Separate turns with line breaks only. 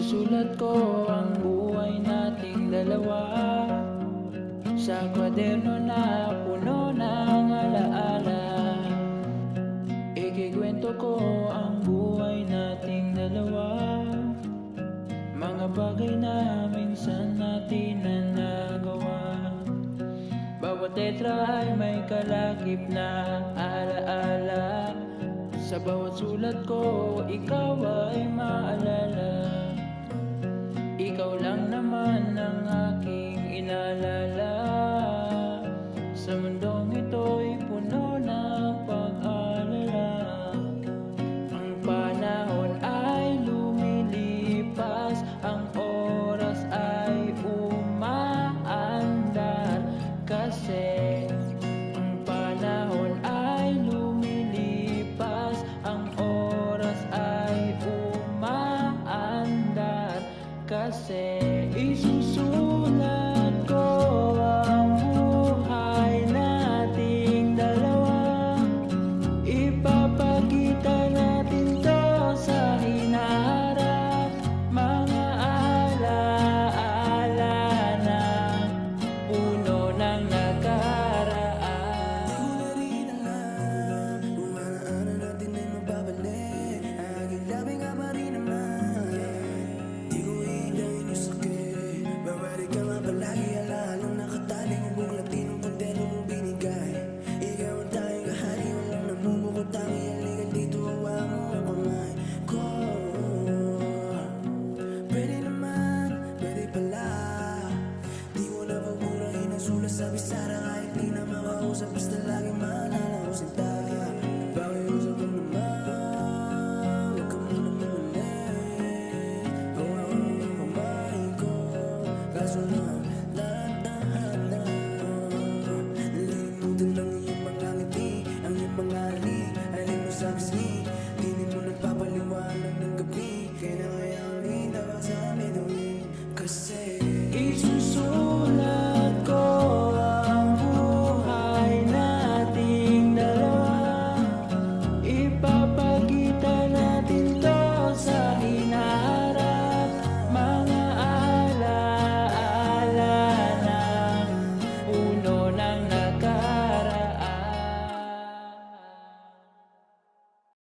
Isusulat ko ang buhay nating dalawa sa kwaderno na puno ng alaala. Ikikwento ko ang buhay nating dalawa, mga bagay na minsan natin na nagawa. Bawat letra ay may kalakip na alaala. Sa bawat sulat ko, ikaw ay maalala. Ikaw lang naman ang aking inaalala. Sa mundong ito'y puno ng pag-alala. Ang panahon ay lumilipas, ang oras ay umaandar. Kasi ang panahon ay lumilipas, ang oras ay umaandar. Kasi isusulat ko ang buhay nating dalawa, ipapakita natin to sa hinaharap. Mga alaala na puno ng nakaraan.
Di ko na rin alam kung ano natin ay mababalik. Aking labi nga pa rin naman. Di ko hihindahin yung sakit. Babalik ka nga palagi, alalang nakatali kong buklatin ang kontento mong binigay. Ikaw ang tanging kahari, walang namumukot, tanging halikan dito, hawa mo ang kamay ko. Pwede naman, pwede pala. Di ko na paburahin ang sulat sa bisara, kahit di na makausap, basta lagi maalala ko sinta. Pakiusap mo naman, huwag ka muna mamalit. Hawakan mo ang kamay ko, kaso lang